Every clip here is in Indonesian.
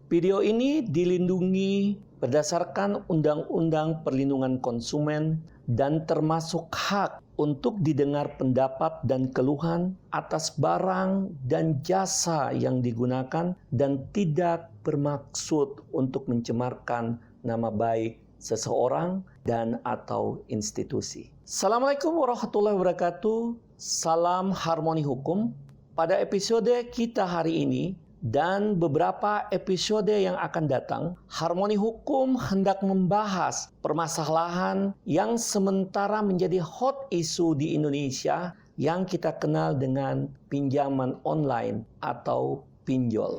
Video ini dilindungi berdasarkan Undang-Undang Perlindungan Konsumen dan termasuk hak untuk didengar pendapat dan keluhan atas barang dan jasa yang digunakan dan tidak bermaksud untuk mencemarkan nama baik seseorang dan atau institusi. Assalamualaikum warahmatullahi wabarakatuh. Salam harmoni hukum. Pada episode kita hari ini dan beberapa episode yang akan datang, Harmoni Hukum hendak membahas permasalahan yang sementara menjadi hot issue di Indonesia yang kita kenal dengan pinjaman online atau pinjol.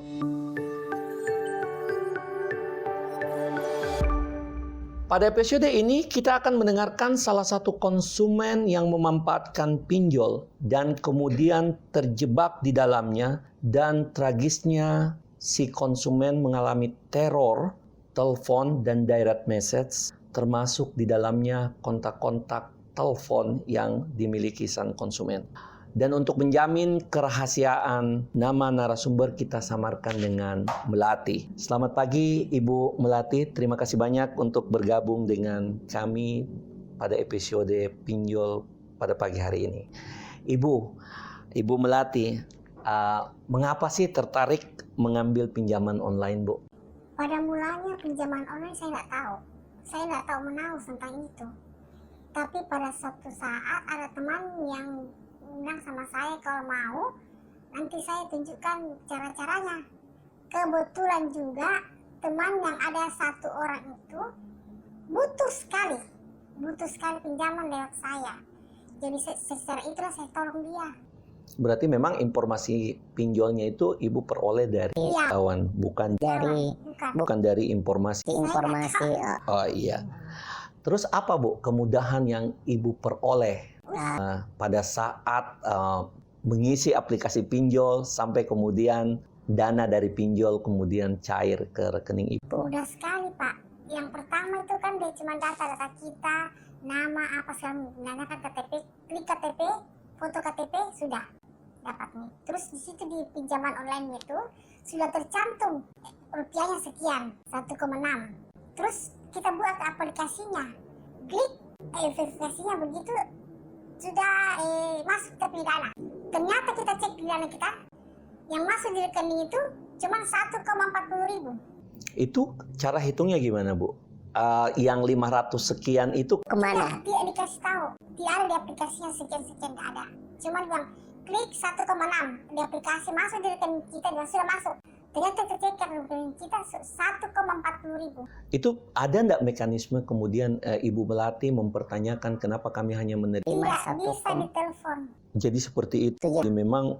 Pada episode ini kita akan mendengarkan salah satu konsumen yang memanfaatkan pinjol dan kemudian terjebak di dalamnya, dan tragisnya si konsumen mengalami teror, telepon dan direct message, termasuk di dalamnya kontak-kontak telepon yang dimiliki sang konsumen. Dan untuk menjamin kerahasiaan nama narasumber, kita samarkan dengan Melati. Selamat pagi Ibu Melati, terima kasih banyak untuk bergabung dengan kami pada episode pinjol pada pagi hari ini. Ibu Melati, mengapa sih tertarik mengambil pinjaman online, Bu? Pada mulanya pinjaman online saya nggak tahu. Saya nggak tahu menahu tentang itu. Tapi pada suatu saat ada teman yang bilang sama saya kalau mau nanti saya tunjukkan cara-caranya. Kebetulan juga teman yang ada satu orang itu butuh sekali pinjaman lewat saya. Jadi secara itulah saya tolong dia. Berarti memang informasi pinjolnya itu Ibu peroleh dari kawan, bukan dari informasi. Oh iya. Terus apa, Bu, kemudahan yang Ibu peroleh pada saat mengisi aplikasi pinjol sampai kemudian dana dari pinjol kemudian cair ke rekening Ibu? Mudah sekali, Pak. Yang pertama itu kan dia cuma data kita, nama apa segala, menanyakan KTP, klik KTP, foto KTP, sudah dapat nih. Terus di situ di pinjaman online itu sudah tercantum rupiahnya sekian, 1,6. Terus kita buat aplikasinya, klik verifikasinya, begitu sudah masuk ke pidana. Ternyata kita cek pidana kita, yang masuk di rekening itu cuma 1,40.000. Itu cara hitungnya gimana, Bu? Yang 500 sekian itu kemana? Tidak dikasih tahu. Tidak ada di aplikasinya sekian-sekian, tidak ada. Cuma bilang klik 1,6 di aplikasi, masuk di rekening kita dan sudah masuk. Ternyata tercecer rekening kita 1,40.000. Itu ada enggak mekanisme kemudian Ibu Melati mempertanyakan kenapa kami hanya menerima? Tidak bisa ditelepon. Jadi seperti itu. Jadi memang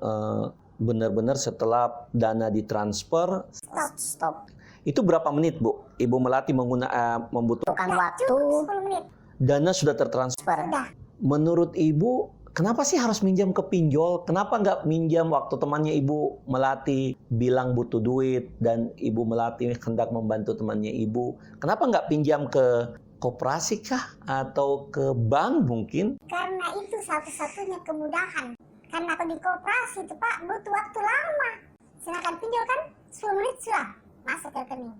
benar-benar setelah dana ditransfer, Stop. Itu berapa menit, Bu? Ibu Melati membutuhkan waktu 10 menit. Dana sudah tertransfer. Sudah. Menurut Ibu, kenapa sih harus minjam ke pinjol? Kenapa nggak minjam waktu temannya Ibu Melati bilang butuh duit dan Ibu Melati hendak membantu temannya Ibu? Kenapa nggak pinjam ke koperasi kah? Atau ke bank mungkin? Karena itu satu-satunya kemudahan. Karena kalau di koperasi itu, Pak, butuh waktu lama. Sedangkan pinjol kan 10 menit sudah masuk ke rekening.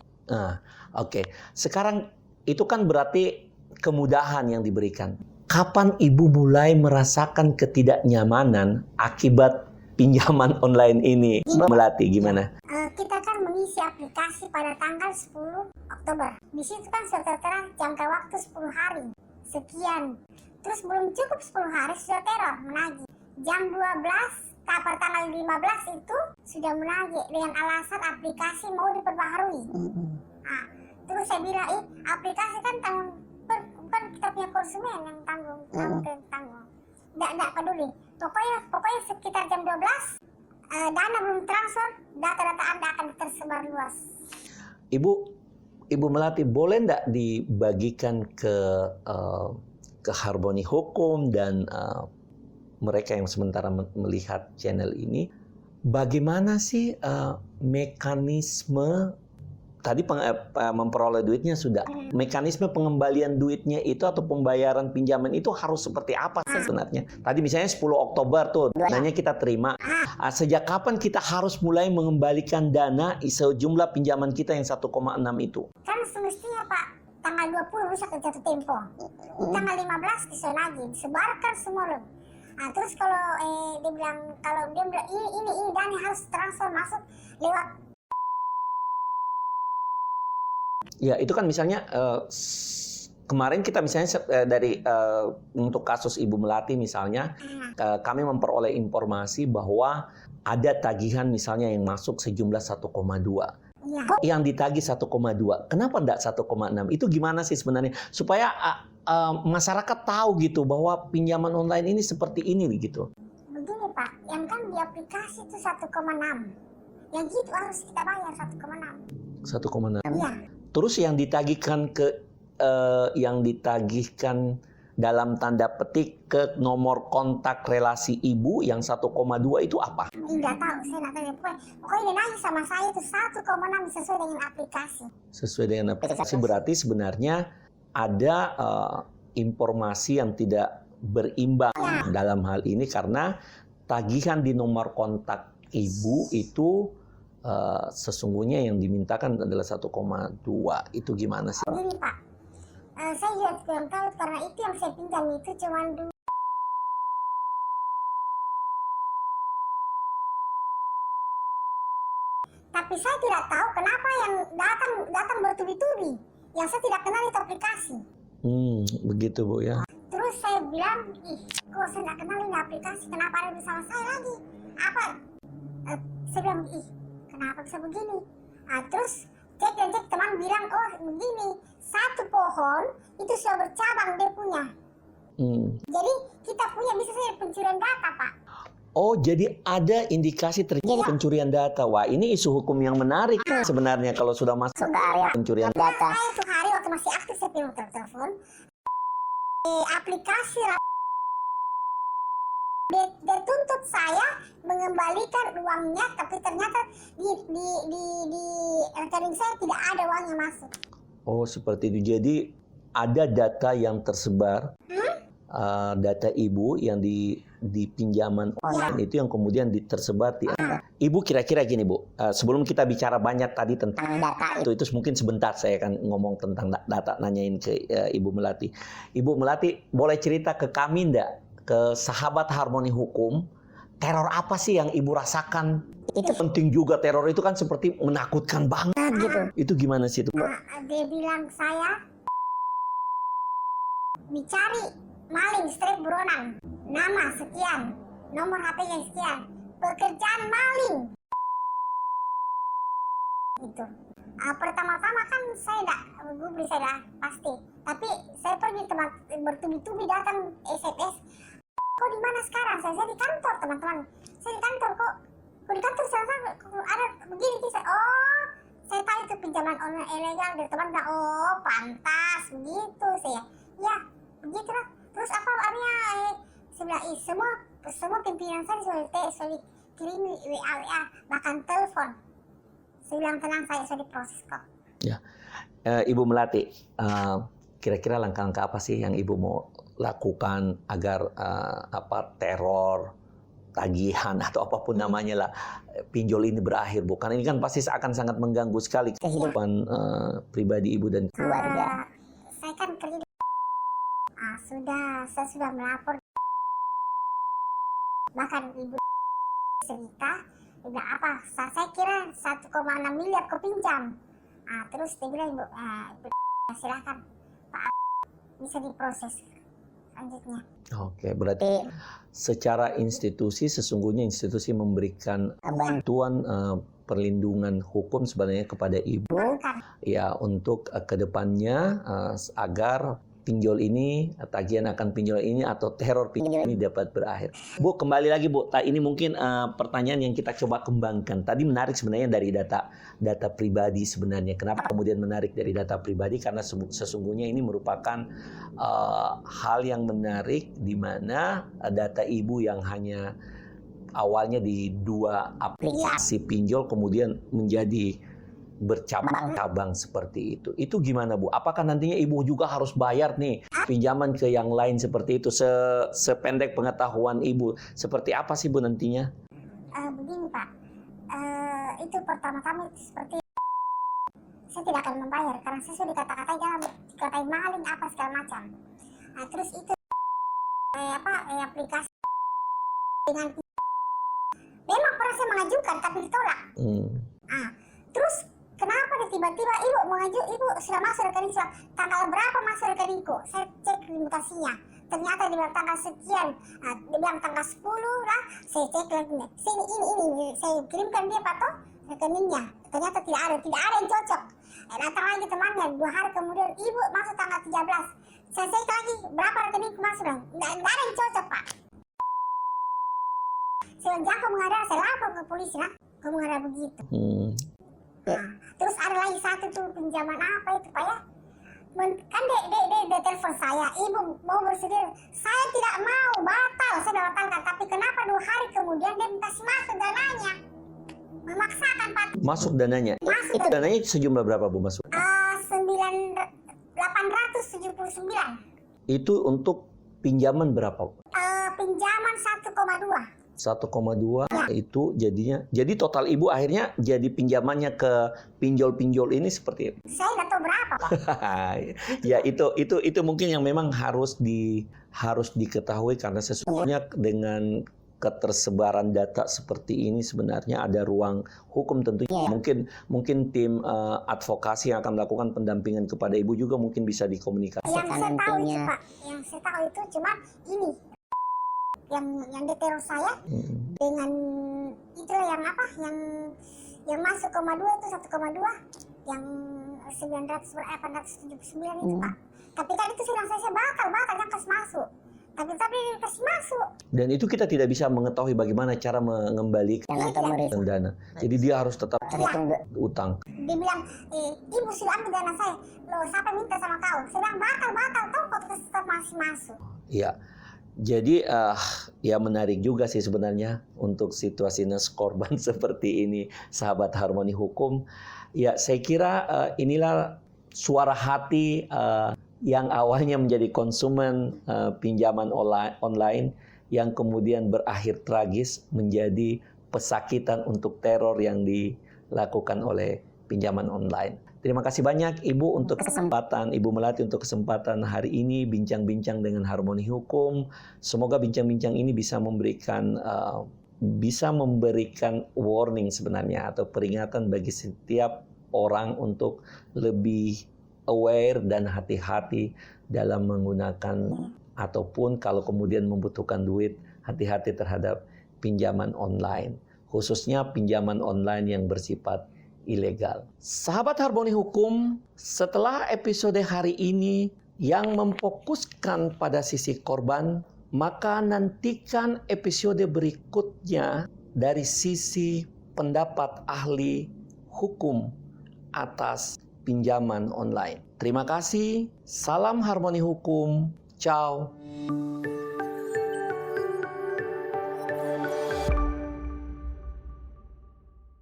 Oke. Sekarang itu kan berarti kemudahan yang diberikan. Kapan Ibu mulai merasakan ketidaknyamanan akibat pinjaman online ini? Melati, gimana? Kita kan mengisi aplikasi pada tanggal 10 Oktober. Di situ kan sudah tertera jangka waktu 10 hari. Sekian. Terus belum cukup 10 hari sudah teror menagih. Jam 12 pada tanggal 15 itu sudah menagih dengan alasan aplikasi mau diperbaharui. Terus saya bilang, aplikasi kan bukan kita punya konsumen yang tanggung. Nggak peduli. Pokoknya sekitar jam 12 dana belum transfer, data-data Anda akan tersebar luas. Ibu Melati, boleh nggak dibagikan ke Harmoni Hukum dan mereka yang sementara melihat channel ini, bagaimana sih mekanisme tadi memperoleh duitnya sudah. Mekanisme pengembalian duitnya itu atau pembayaran pinjaman itu harus seperti apa sebenarnya? Tadi misalnya 10 Oktober tuh, dananya kita terima. Sejak kapan kita harus mulai mengembalikan dana sejumlah pinjaman kita yang 1,6 itu? Kan semestinya Pak, tanggal 20 bisa ke jatuh tempo. Tanggal 15 bisa lagi, sebarkan semua loh. Nah, terus kalau dia bilang ini dana harus transfer masuk lewat. Ya, itu kan misalnya kemarin kita misalnya untuk kasus Ibu Melati misalnya, kami memperoleh informasi bahwa ada tagihan misalnya yang masuk sejumlah 1,2. Ya. Yang ditagih 1,2. Kenapa enggak 1,6? Itu gimana sih sebenarnya? Supaya masyarakat tahu gitu bahwa pinjaman online ini seperti ini gitu. Begini Pak, yang kan di aplikasi itu 1,6. Yang gitu harus kita bayar 1,6. 1,6. Iya. Terus yang ditagihkan dalam tanda petik ke nomor kontak relasi ibu yang 1,2 itu apa? Tidak tahu, saya nggak tahu. Pokoknya dia nanya sama saya itu 1,6 sesuai dengan aplikasi. Sesuai dengan aplikasi berarti sebenarnya ada informasi yang tidak berimbang dalam hal ini karena tagihan di nomor kontak ibu itu sesungguhnya yang dimintakan adalah 1,2. Itu gimana sih? Begini Pak, saya juga kurang tahu karena itu yang saya pinjam itu cuma dulu. Tapi saya tidak tahu kenapa yang datang bertubi-tubi. Yang saya tidak kenal itu aplikasi. Begitu Bu ya. Terus saya bilang, kok saya nggak kenal ini aplikasi, kenapa ada bersama saya lagi? Apa? Saya bilang, kenapa bisa begini? Terus cek teman bilang, oh begini, satu pohon itu sudah bercabang dia punya. Jadi kita punya bisa saja pencurian data Pak. Oh, jadi ada indikasi terjadi pencurian data. Wah, ini isu hukum yang menarik sebenarnya kalau sudah masuk ke area pencurian data. Saya itu hari waktu masih aktif saya pilih telepon. Aplikasi dia tuntut saya mengembalikan uangnya, tapi ternyata di rekening saya tidak ada uangnya masuk. Oh, seperti itu. Jadi ada data yang tersebar, data ibu yang di pinjaman online itu yang kemudian tersebar di. Ibu kira-kira gini Bu, sebelum kita bicara banyak tadi tentang data itu mungkin sebentar saya akan ngomong tentang data, nanyain ke Ibu Melati. Ibu Melati boleh cerita ke kami enggak, ke sahabat Harmoni Hukum, teror apa sih yang Ibu rasakan? Itu penting juga, teror itu kan seperti menakutkan banget gitu. Itu gimana sih itu? Dia bilang saya dicari maling strip buronan, nama sekian, nomor HP-nya sekian, pekerjaan maling. Itu. Pertama-tama kan saya tidak Google, saya dah pasti. Tapi saya pergi tempat bertubi-tubi datang SMS. Kok di mana sekarang? Saya di kantor teman-teman. Saya di kantor kok di kantor saya ada begini kisah. Oh, saya tahu itu pinjaman online ilegal. Dari teman bilang, oh pantas begitu saya. Ya, begitulah. Terus apa artinya? Saya bilang, semua pimpinan saya sudah kirimi WA, bahkan telepon. Saya bilang tenang, saya sudah diproses kok. Ya, Ibu Melati, kira-kira langkah-langkah apa sih yang Ibu mau lakukan agar teror, tagihan atau apapun namanya lah pinjol ini berakhir, Bu? Karena ini kan pasti akan sangat mengganggu sekali kehidupan pribadi Ibu dan keluarga. Saya kan kerja. Saya sudah melapor. Bahkan Ibu cerita, udah apa? Saya kira 1,6 miliar kepinjam. Terus dia bilang, Ibu, silakan Pak, bisa diproses selanjutnya. Oke, berarti secara institusi sesungguhnya institusi memberikan bantuan perlindungan hukum sebenarnya kepada Ibu ya untuk kedepannya agar pinjol ini, tagihan akan pinjol ini atau teror pinjol ini dapat berakhir. Bu, kembali lagi Bu, ini mungkin pertanyaan yang kita coba kembangkan. Tadi menarik sebenarnya dari data pribadi sebenarnya. Kenapa kemudian menarik dari data pribadi? Karena sesungguhnya ini merupakan hal yang menarik di mana data Ibu yang hanya awalnya di 2 aplikasi pinjol kemudian menjadi bercabang-cabang seperti itu. Itu gimana, Bu? Apakah nantinya Ibu juga harus bayar nih pinjaman ke yang lain seperti itu? Sependek pengetahuan Ibu, seperti apa sih, Bu, nantinya? Begini Pak, itu pertama-tama seperti saya tidak akan membayar karena saya sudah dikata-katai dalam dikatai maling apa segala macam. Nah, terus itu aplikasi dengan memang pernah saya mengajukan tapi ditolak. Terus kenapa tiba-tiba ibu sudah masuk rekening, tanggal berapa masuk rekeningku? Saya cek limitasinya, ternyata di tanggal sekian. Dia bilang tanggal 10 lah. Saya cek lagi, ini saya kirimkan dia Pak toh rekeningnya, ternyata tidak ada yang cocok. Datang lagi temannya 2 hari kemudian, ibu masuk tanggal 13. Saya cek lagi berapa rekeningku masuk, nggak ada yang cocok Pak. Saya jangka mengadang, saya lapor ke polisi lah, kamu ada begitu. Nah, terus ada lagi satu tuh pinjaman apa itu Pak ya? Kan dia telepon saya, ibu mau bersedia, saya tidak mau, batal, saya udah batalkan. Tapi kenapa 2 hari kemudian dia minta masuk dananya? Memaksakan Pak. Masuk dananya? Masuk Itu dananya sejumlah berapa, Bu, masuk? 879. Itu untuk pinjaman berapa? Pinjaman 1,2. 1,2 itu jadinya. Jadi total Ibu akhirnya jadi pinjamannya ke pinjol-pinjol ini seperti itu. Saya nggak tahu berapa Pak. Ya itu mungkin yang memang harus diketahui, karena sesungguhnya dengan ketersebaran data seperti ini sebenarnya ada ruang hukum tentunya. Mungkin tim advokasi yang akan melakukan pendampingan kepada Ibu juga mungkin bisa dikomunikasikan. Yang saya tahu itu Pak, yang saya tahu itu cuma ini. Yang diteror saya dengan itu yang apa yang masuk 0,2 itu 1,2 yang 879 itu Pak. Tapi kan itu sudah saya batalnya kasih masuk. Tapi kasih masuk. Dan itu kita tidak bisa mengetahui bagaimana cara mengembalikan dana. Jadi dia harus tetap utang. Dia bilang, ibu sudah ambil dana saya. Loh, siapa minta sama kau? Saya bilang batal, toh kok tetap masih masuk. Iya. Jadi ya menarik juga sih sebenarnya untuk situasi korban seperti ini, sahabat Harmoni Hukum. Ya saya kira inilah suara hati yang awalnya menjadi konsumen pinjaman online yang kemudian berakhir tragis menjadi pesakitan untuk teror yang dilakukan oleh pinjaman online. Terima kasih banyak Ibu untuk kesempatan, Ibu Melati untuk kesempatan hari ini bincang-bincang dengan Harmoni Hukum. Semoga bincang-bincang ini bisa memberikan warning sebenarnya atau peringatan bagi setiap orang untuk lebih aware dan hati-hati dalam menggunakan ataupun kalau kemudian membutuhkan duit, hati-hati terhadap pinjaman online, khususnya pinjaman online yang bersifat ilegal. Sahabat Harmoni Hukum, setelah episode hari ini yang memfokuskan pada sisi korban, maka nantikan episode berikutnya dari sisi pendapat ahli hukum atas pinjaman online. Terima kasih. Salam Harmoni Hukum. Ciao.